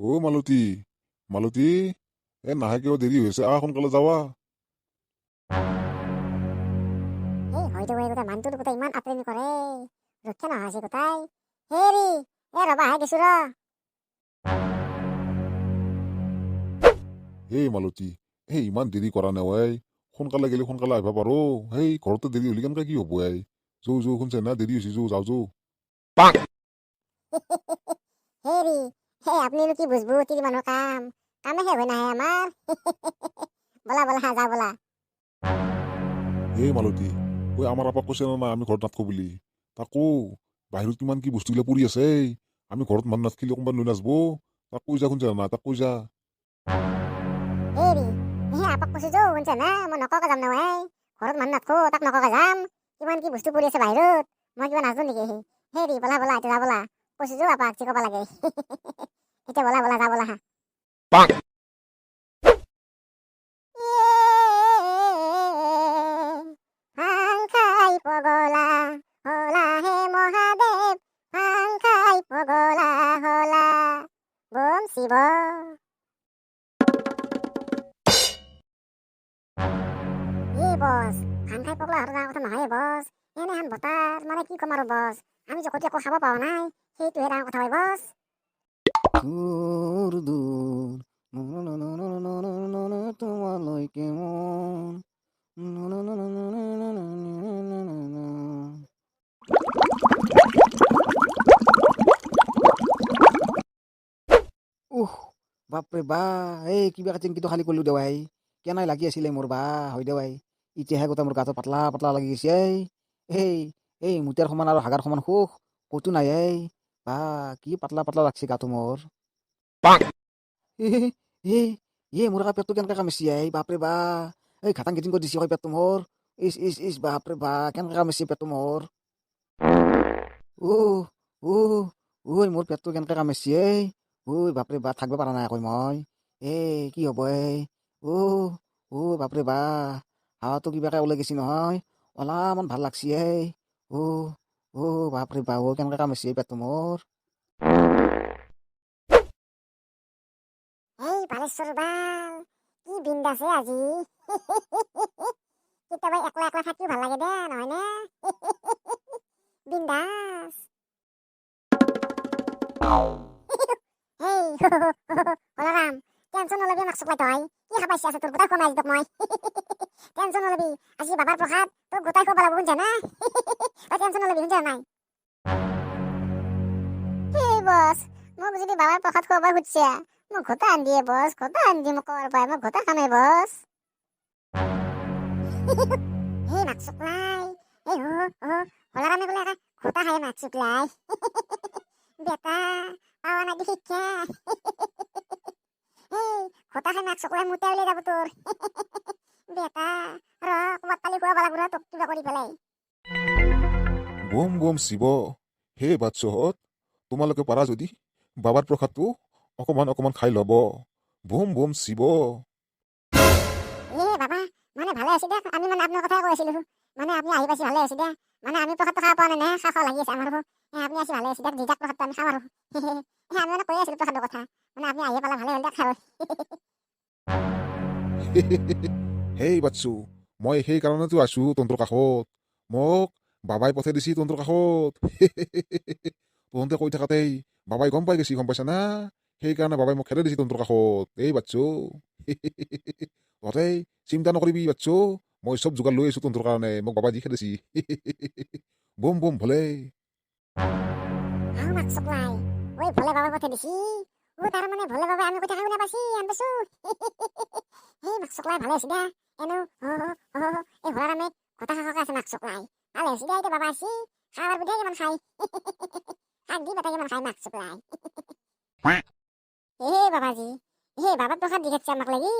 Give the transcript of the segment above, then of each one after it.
অ মালতী, মালতী, নাহে কিয় দেৰি হৈছে, সোনকালে যাৱা। এই হয়তো এই গোটাই মানুহটো গোটাই ইমান আতৰণি কৰে ৰক্ষা নহা হৈছে গোটাই। হেৰি ৰবা হে গেছো ৰ। মালতী, ইমান দেৰি কৰা নাই সোনকালে গেলি সোনকালে আহিব পাৰো। ঘৰতে দেৰি হলি কেনেকে কি হব যৌ শুনছে না, দেৰি হৈছে, যাওঁ যাওঁ। হেৰি আপুনিনো কি বুজবো তিৰি মানুহৰ কামে শেষ হৈ নাহে আমাৰ। বলা বলা যাওঁ বলা। মালতী, আমাৰ আপাক কৈছে না আমি ঘৰত নাথাকো বুলি। তাকো বাহিৰত কিমান কি বস্তুগিলা পৰি আছে, আমি ঘৰত মানুহ নাথাকিলে কোনোবা লৈ নাযাব। তাক কৈ যা, শুনছে না, তাক কৈ যা। হেৰি আপাক কৈছো যৌ শুনছে না, মই নককে যাম নহয়। ঘৰত মানুহ নাথাকো তাক নককে যাম। কিমান কি বস্তু পৰি আছে বাহিৰত, মই কিবা নাজানো নেকি? হেৰি বলা বলা এতিয়া যা বলা। কৈছো যৌ আপাক যি কবা লাগে। এতিয়া বলা বলা যা বলা হা। ভাংখাই পগলা হলা হে মহাদেৱ, ভাংখাই পগলা হলা বোম শিৱ। বস ভাংখাই পগলা হওয়াৰ কথা নহয় বস। এনেহান বতাৰ মানে কি কম আৰু বস, আমি যে কতিয়া একো খাব পাও নাই, সেইটোহে ডাঙৰ কথা হয় বস। দূৰ দূৰ তোমালৈ কেমন বাপৰে বা কিবা চিংকিটো খালি কৰিলো দেৱাই, কেনাই লাগি আছিলে মোৰ বা হয় দেৱাই। এতিয়াহে গোটেই মোৰ গাটো পাতলা পাতলা লাগি গৈছে। মুতিয়াৰ সমান আৰু হাগাৰ সমান সুখ ক'তো নাই। বা কি পাতলা পাতলা লাগছে গাটো মোৰ। মোৰ পেটটো কেনেকে কামিছে বাপৰে বা। ঘাটাং ঘিটিং কৰি দিছে পেটটো মোৰ। ইচ ইচ ইচ বাপৰে বা কেনেকে কামিছে পেটটো মোৰ। মোৰ পেটটো কেনেকে কামিছে বাপৰে বা, থাকব পৰা নাই আকৌ মই। কি হ'ব বাপৰে বা, হাৱাটো কিবাকে ওলাই গৈছে নহয়, অলপমান ভাল লাগছি। বাপৰে বা, কেনেকে কামিছে পেটটো মোৰ। বালেশ্বৰ বাল কি বিন্দাছে আজি। কেতিয়াবা একলা একলা থাকিও ভাল লাগে দে, নহয় নে? বিন্দাস। বলাৰাম টেনচন নলবি, আমাক চকলাই তই কি খাবাইছি আছে তোৰ গোটাই কমাই দিয়ক মই। টেনচন নলবি, আজি বাবাৰ প্ৰসাদ তোক গোটাই খুৱাব লাগব শুনছা না। টেনচন নলবি শুনছা নাই। বস মোক যদি বাবাৰ প্ৰসাদ খুৱাব খুজিছে, মোক ঘটা আন দিয়ে বস, ঘটা আন দি মোক কবার পাই, মোক ঘটা খামে বস। মাক চকলাই বলাৰামে বোলে এটা ঘটা খায় মাক চকলাই। বেটা পাৱা নাই দি শিক্ষা। ঘটা খাই মাক চকলাই মুতা উলাই যাব তোৰ। বেটা ৰ ক'বাত কালি খুৱাব লাগব ৰ তোক কিবা কৰি পেলাই। বম বম শিৱ, বাচ্চহঁত, তোমালোকে পাৰা যদি বাবাৰ প্ৰসাদটো অকমান অকমান খাই ল'ব। বম বম শিৱ। বাবা মানে ভালে আছে দে, আমি মানে আপোনাৰ কথাই কৈ আছিলো। মানে আপুনি আহি পাইছে ভালে আছে দে। মানে আমি প্ৰসাদটো খাব পোৱা নাই, খাওঁ লাগি আছে আমাৰ। আপুনি আছে ভালে আছে দে, যিজাক প্ৰসাদটো আমি খাওঁ আৰু। আমি মানে কৈ আছিলো প্ৰসাদৰ কথা, মানে আপুনি আহি পালে ভালে হ'ল দে খাওঁ। বাচ্চু, মই সেই কাৰণেতো আছো তন্ত্ৰৰ কাষত। মোক বাবাই পঠাই দিছি তন্ত্ৰৰ কাষত। তহঁতে কৈ থাকাতেই বাবাই গম পাই গৈছি, গম পাইছা না? সেইকাৰণে বাবাই মোক খেদাই দিছি তন্ত্ৰৰ কাষত। বাচ্চু। তহঁতে চিন্তা নকৰিবি বাচ্চু, মই চব যোগাৰ লৈ আছো তন্ত্ৰৰ কাৰণে, মোক বাবাই দি খেদাইছি। বম বম ভলে। মাক চকলাই ভলে বাবা পঠাই দিছি। তাৰ মানে ভলে বাবাই আমি কথা শুনা পাইছি, আন পাইছো। মাক চকলাই ভালে আছে দে। এনো ভলাৰামে ঘটা খাকে আছে মাক চকলাই। ভালে আছে দে, এতিয়া বাবা আছি খাৱাৰ বুধে কিমান খাই। শাক দি বাটাই কিমান খাই মাক চকলাই। বাবাজি, বাবাক প্ৰসাদ দি খাইছে আমাক লাগি।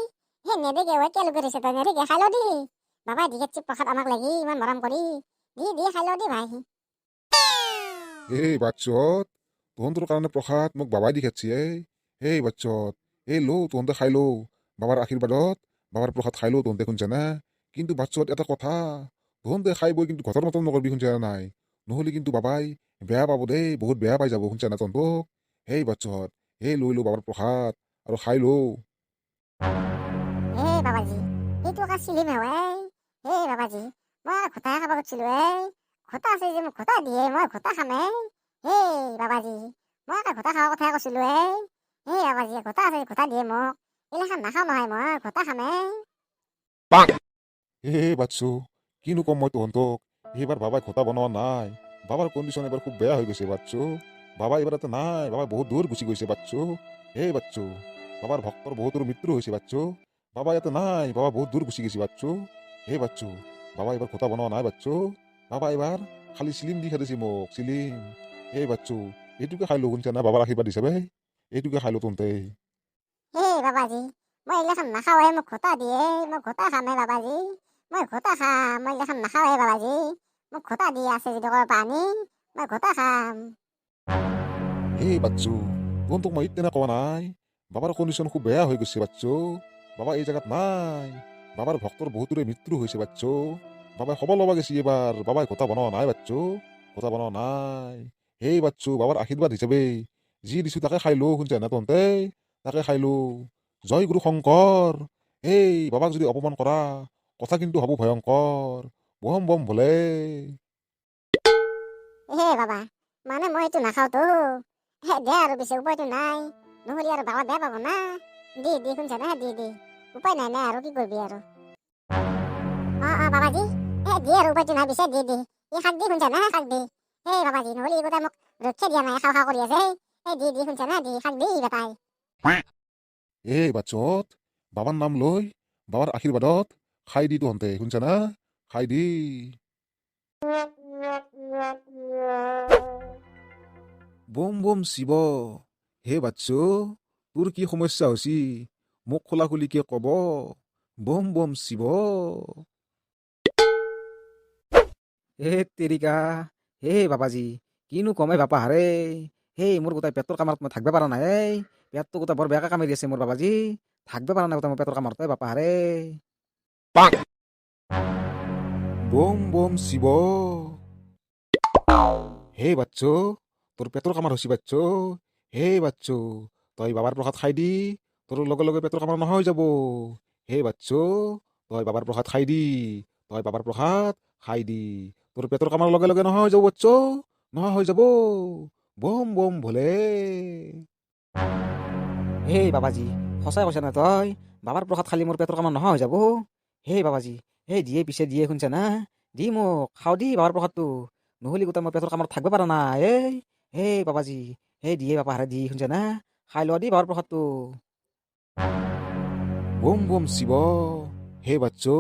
নেদেগে কেলুকে থৈছে তই, নেদেগে খাই ল দি। বাবাই দি খাইছে প্ৰসাদ আমাক লাগি ইমান মৰম কৰি। দি খাই ল দি ভাই। বাচ্চত, তহঁতৰ কাৰণে প্ৰসাদ মোক বাবাই দি খাইছি। বাচ্চত, লো তহঁতে খাই লো। বাবাৰ আশীৰ্বাদত বাবাৰ প্ৰসাদ খাই লো তহঁতে, শুনছা না? কিন্তু বাচ্চত এটা কথা, তহঁতে খাই বই কিন্তু ঘটৰ মতন নকৰবি, শুনছা নাই? নহলে কিন্তু বাবাই বেয়া পাব দেই, বহুত বেয়া পাই যাব, শুনছা না তহঁতক? বাচ্চত, এই লৈ লো বাবাৰ প্ৰসাদ আৰু খাই লো। হে বাবাজি, সেইটো আকা চিলিমে হয়। হে বাবাজি, মই ঘোটাহে খাব খুজিছিলো ঘোটা আছে যে মোক ঘোটা দিয়ে, মই ঘোটা খামে। হে বাবাজি, মই আকা ঘোটা খাব কথাই কৈছিলো হে বাবাজি, ঘোটা আছে ঘোটা দিয়ে মোক। এইলাখান নাখাওঁ নহয়, মই ঘোটা খামে। বাচ্চু, কিনো কম মই তহঁতক, এইবাৰ বাবাই ঘটা বনোৱা নাই। বাবাৰ কণ্ডিশ্যন এবাৰ খুব বেয়া হৈ গৈছে বাচ্চু। বাবা এইবাৰ ইয়াতে নাই, বাবা বহুত দূৰ গুচি গৈছে বাচ্চু। বাচ্চু, বাবাৰ ভক্তৰ বহুতৰ মৃত্যু হৈছে বাচ্চু। বাবা ইয়াতে নাই, বাবা বহুত দূৰ গুচি গৈছে বাচ্চু। বাচ্চু, বাবা এইবাৰ ঘটা বনোৱা নাই বাচ্চু। বাবা এইবাৰ খালি চিলিম দি খাই মোক, চিলিম। বাচ্চু, এইটোকে খাই লো শুনছা না বাবাৰ আশীৰ্বাদ হিচাপে। এইটোকে খাই লো তহঁতে। হে বাবাজি, মই এইলাখান নাখাওঁ মোক ঘোটা দিয়ে, মই ঘোটা খামে বাবাজি। মই ঘোটা খাম, মই এইলাখান নাখাওঁ বাবাজি। মোক ঘোটা দি আছে যদি ক'ব পানি, মই ঘোটা খাম। বাচ্চু, তহঁতক মই ইতেনে কোৱা নাই। বাবাৰ কণ্ডিশ্যন খুব বেয়া হৈ গৈছে বাচ্চু। বাবা এই জেগাত নাই। বাবাৰ ভক্তৰ বহুতৰে মৃত্যু হৈছে বাচ্চু। বাবাই খবৰ ল'বা গেছি এবাৰ, বাবাই ঘটা বনোৱা নাই বাচ্চু। ঘটা বনোৱা নাই। বাচ্চু, বাবাৰ আশীৰ্বাদ হিচাপে যি দিছো তাকে খাই লো শুনছা না তহঁতে। তাকে খাই লো। জয় গুৰু শংকৰ। বাবাক যদি অপমান কৰা, কথা কিন্তু হ'ব ভয়ংকৰ। বম বম ভলে। হে বাবা, মানে মই এইটো নাখাওঁতো। দে আৰু পিছে উপায়টো নাই। নহ'লে আৰু বাবা বেয়া পাব না। দি শুনছা না, দি। উপায় নাই আৰু কি কৰিবি আৰু। বাবাজি, দি আৰু উপায়টো নাই পিছে দি। শাক দি শুনছা না, শাক দি। বাবাজি, নহ'লে এইগোটা মোক ৰক্ষা দিয়া নাই, খাওঁ কৰি আছে। দি শুনছা না, দি শাক দি বেটাই। বাচ্চত, বাবাৰ নাম লৈ, বাবাৰ আশীৰ্বাদত খাই দি তহঁতে শুনছা না, খাই দি। বম বম শিৱ। বাচ্চু, তোৰ কি সমস্যা হৈছি মোক খোলা খুলিকে কব। বম বম শিৱ। তেৰিকা, বাবাজি, কিনো কমে বাপা হাৰে। মোৰ গোটাই পেটৰ কামত মই থাকিব পৰা নাই। পেটটো গোটাই বৰ বেয়াকে কামাৰি আছে মোৰ বাবাজি। থাকিব পৰা নাই গোটাই মোৰ পেটৰ কামত বাপা হাৰে। বম বম শিৱ। বাচ্চু, তোৰ পেটৰ কামাৰ হৈছি বাচ্চু। বাচ্চু, তই বাবাৰ প্ৰসাদ খাই দি, তোৰ লগে লগে পেটৰ কামাৰ নোহোৱা হৈ যাব। বাচ্চু, তই বাবাৰ প্ৰসাদ খাই দি, তই বাবাৰ প্ৰসাদ খাই দি, তোৰ পেটৰ কামাৰ লগে লগে নোহোৱা হৈ যাব বাচ্চু। নোহোৱা হৈ যাব। বম বম ভলে। বাবাজি, সঁচাই কৈছা না তই? বাবাৰ প্ৰসাদ খালি মোৰ পেটৰ কামৰ নোহোৱা হৈ যাব। বাবাজি, দিয়ে পিছে দিয়ে শুনছা না। দি মোক খাওঁ দি বাবাৰ প্ৰসাদটো। নহ'লে গোটাই মই পেটৰ কামত থাকিব পৰা নাই। বাবাজি, দিয়ে বাপা হাৰে দি শুনছা না। খাই লোৱা দি বাবাৰ প্ৰসাদটো। বম বম শিৱ। বাচ্চু,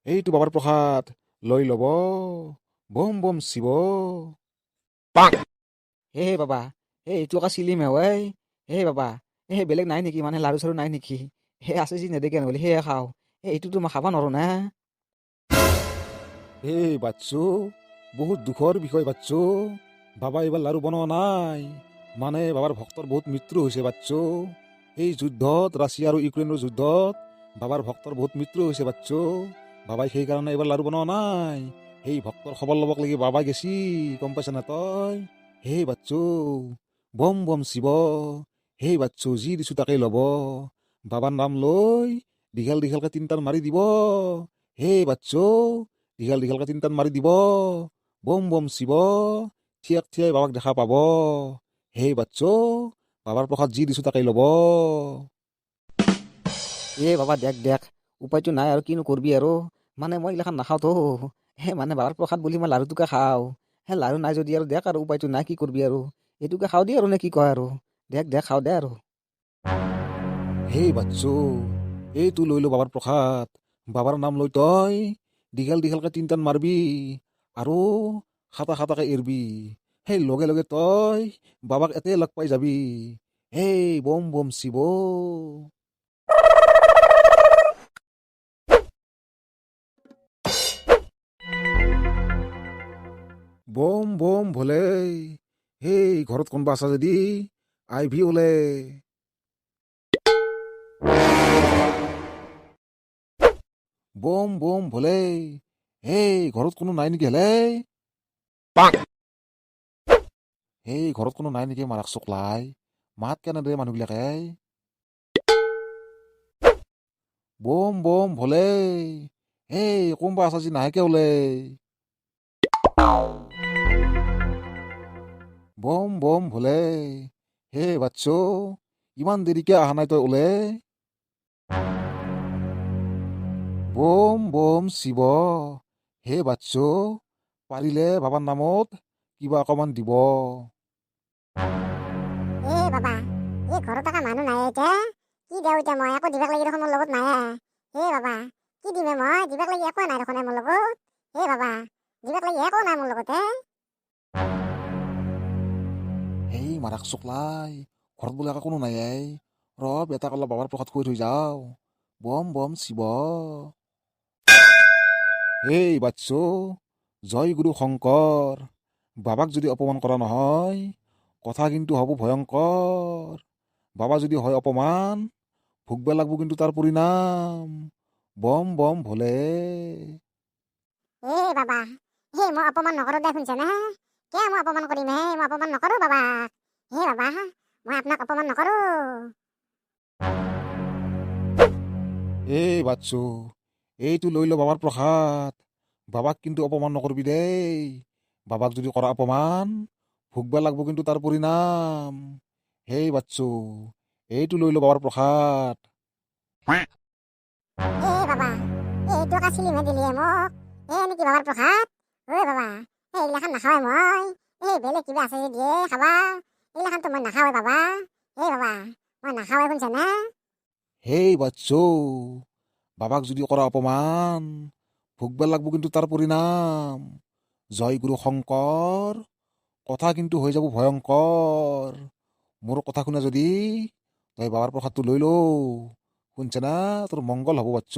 এইটো বাবাৰ প্ৰসাদ লৈ ল'ব। বম বম শিৱ। বাবা, এইটো আকৌ চিলিমে হয়। বাবা, বেলেগ নাই নেকি, মানে লাৰু চাৰু নাই নেকি? আছে যদি নেদেকে নহ'লে সেয়ে খাওঁ। এইটোতো মই খাব নোৱাৰো না। বাচ্চু, বহুত দুখৰ বিষয় বাচ্চু। বাবা এইবাৰ লাৰু বনোৱা নাই। মানে বাবাৰ ভক্তৰ বহুত মৃত্যু হৈছে বাচ্চু। যুদ্ধত, ৰাছিয়া আৰু ইউক্ৰেইনৰ যুদ্ধত বাবাৰ ভক্তৰ বহুত মৃত্যু হৈছে বাচ্চু। বাবাই সেইকাৰণে এইবাৰ লাৰু বনোৱা নাই। ভক্তৰ খবৰ ল'বক লাগি বাবাই গেছি, গম পাইছা না তই? বাচ্চু, বম বম শিৱ। বাচ্চু, যি দিছো তাকেই ল'ব। বাবাৰ নাম লৈ দীঘল দীঘলকে তিনটান মাৰি দিব। বাচ্চু, দীঘল দীঘলকে তিনটান মাৰি দিব। বম বম শিৱ। থিয়াক থিয়াই বাবাক দেখা পাব। বাচ্চু, বাবাৰ প্ৰসাদ যি দিছো তাকেই ল'ব। বাবা দেখ, উপায়টো নাই আৰু কিনো কৰবি আৰু। মানে মই এইগিলাখান নাখাওঁতো। মানে বাবাৰ প্ৰসাদ বুলি মই লাৰুটোকে খাওঁ। লাৰু নাই যদি আৰু দেখ আৰু উপায়টো নাই কি কৰবি আৰু। এইটোকে খাওঁ দি আৰু নে কি কয় আৰু। দেখ খাওঁ দে আৰু। বাচ্চু, এইটো লৈ লো বাবাৰ প্ৰসাদ। বাবাৰ নাম লৈ তই দীঘল দীঘলকে তিনটান মাৰবি আৰু খাটা খাটাকে এৰবি। লগে লগে তই বাবাক এতে লগ পাই যাবি। বম বম শিৱ। বম বম ভলে। ঘৰত কোনোবা আছা যদি আইভি ওলে। বম বম ভলে। ঘৰত কোনো নাই নেকি হেলে? ঘৰত কোনো নাই নেকি মাৰাক চকলাই? মাত কেনে দে মানুহবিলাকে বম বম ভলে হেই কোনবা আছা যি নাহেকে ওলে বম বম ভলে হে বাচ্চ ইমান দেৰিকে অহা নাই তই ওলে বম বম শিৱ হে বাচ্চ পাৰিলে বাবাৰ নামত কিবা অকমান দিব বাবা ঘৰত থকা মানুহ নাই এতিয়া কি দেও এতিয়া মই একো দিবাক লাগি দেখোন মোৰ লগত নাই বাবা কি দিমে মই দিবাক লাগি একো নাই দেখোন মোৰ লগত বাবা দিবাক লাগি একো নাই মোৰ লগতে হেই মাৰাক চকলাই ঘৰত বোলে একো কোনো নাই ৰ বেটাক অলপ বাবাৰ প্ৰসাদ খুৱাই থৈ যাওঁ বম বম শিৱ এই বাচ্চ জয় গুৰু শংকৰ বাবাক যদি অপমান কৰা নহয় কথা কিন্তু হ'ব ভয়ংকৰ বাবা যদি হয় অপমান ভুগবা লাগব কিন্তু তাৰ পৰিণাম বম বম ভলে বাবা মই অপমান নকৰো দে শুনছে না কিয় মই অপমান কৰিম মই অপমান নকৰো বাবা বাবা মই আপোনাক অপমান নকৰো এই বাচ্চ এইটো লৈ ল বাবাৰ প্ৰসাদ বাবাক কিন্তু অপমান নকৰবি দেই বাবাক যদি কৰা অপমান ভুগবা লাগব কিন্তু তাৰ পৰিণাম হেই বাচ্চ এইটো লৈ ল বাবাৰ প্ৰসাদ বাবা এইটো কাছিলিমহে দিলিয়ে মোক নেকি বাবাৰ প্ৰসাদ বাবা এইগিলাখান নাখাওঁৱে মই বেলেগ কিবা আছে যে দিয়ে খাবা এইগিলাখানতো মই নাখাওঁৱে বাবা বাবা মই নাখাওঁৱে শুনছে না হেই বাচ্চ বাবাক যদি কৰা অপমান ভুগবা লাগব কিন্তু তাৰ পৰিণাম জয় গুৰু শংকৰ কথা কিন্তু হৈ যাব ভয়ংকৰ মোৰ কথা শুনা যদি তই বাবাৰ প্ৰসাদটো লৈ ল শুনছে না তোৰ মংগল হ'ব বাচ্চ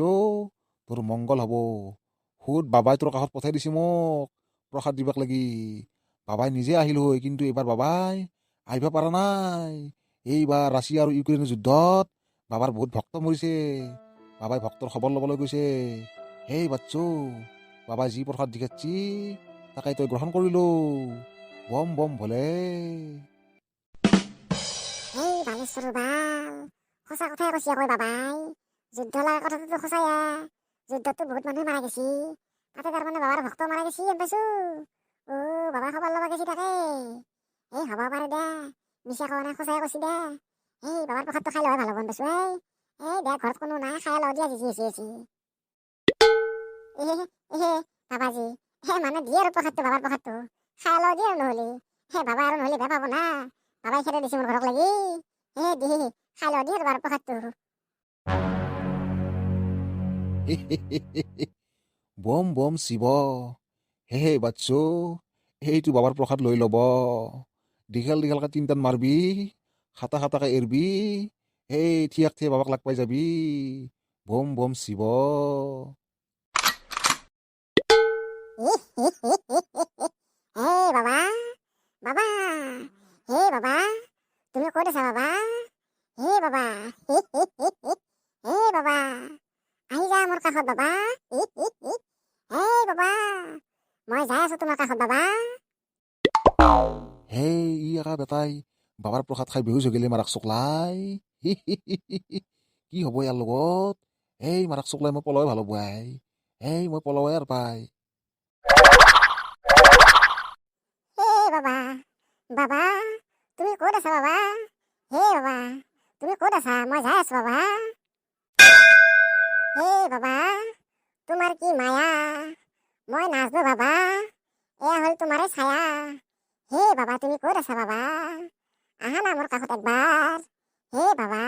তোৰ মংগল হ'ব সুত বাবাই তোৰ কাষত পঠাই দিছে মোক প্ৰসাদ দিবাক লাগি বাবাই নিজে আহিল হয় কিন্তু এইবাৰ বাবাই আহিব পৰা নাই এইবাৰ ৰাছিয়া আৰু ইউক্ৰেইনৰ যুদ্ধত বাবাৰ বহুত ভক্ত মৰিছে বাবাই ভক্তৰ খবৰ ল'বলৈ গৈছে হেই বাচ্চ বাবাই যি প্ৰসাদ দেখাচ্ছি তাকে তই গ্ৰহণ কৰিলো বম বম ভলে বালেশ্বৰ বাল সঁচা কথাই কৈছি আকৌ বাবাই যুদ্ধ লগা কথাটোতো সঁচায়া যুদ্ধততো বহুত মানুহে মাৰা গেছি তাতে তাৰমানে বাবাৰ ভক্ত মাৰা গেছি গম পাইছো বাবাৰ খবৰ ল'বা গেছি তাকে হ'ব পাৰে দে মিছা কোৱা নাই সঁচাই কৈছি দে বাবাৰ প্ৰসাদটো খাই লয় ভাল হ'ব গম পাইছো দে ঘৰত কোনো নাই খাই লওঁ দিয়া যি বাবাজি মানে দিয়ে আৰু প্ৰসাদটো বাবাৰ প্ৰসাদটো খাই লওঁ দিয়ে আৰু নহ'লে বাবা আৰু নহ'লে বেয়া পাব না বাবাই খেদাই দিছে মোৰ ঘৰক লাগি দি খাই লওঁ দিয়ে আৰু বাবাৰ প্ৰসাদটো বম বম শিৱ হে বাচ্চ এইটো বাবাৰ প্ৰসাদ লৈ ল'ব দীঘল দীঘলকে তিনটান মাৰবি খাটা খাটাকে এৰবি এই থিয়াক থিয়া বাবাক লাগ পাই যাবি বম বম শিৱ বাবা বাবা বাবা তুমি ক'ত আছা বাবা বাবা বাবা আহি যা মোৰ কাষত বাবা বাবা মই যাই আছো তোমাৰ কাষত বাবা হেই ই একা বেটাই বাবাৰ প্ৰসাদ খাই বেহুচ হৈ গেলি মাৰাক চকলাই কি হ'ব ইয়াৰ লগত এই মাৰাক চকলাই মই পলয় ভাল হ'ব মই পলয় আৰু পাই বাবা বাবা তুমি ক'ত আছা বাবা বাবা তুমি ক'ত আছা মই যাই আছো বাবা বাবা তোমাৰ কি মায়া মই নাজনো বাবা এয়া হ'ল তোমাৰে ছায়া বাবা তুমি ক'ত আছা বাবা আহা না মোৰ কাষত একবাৰ বাবা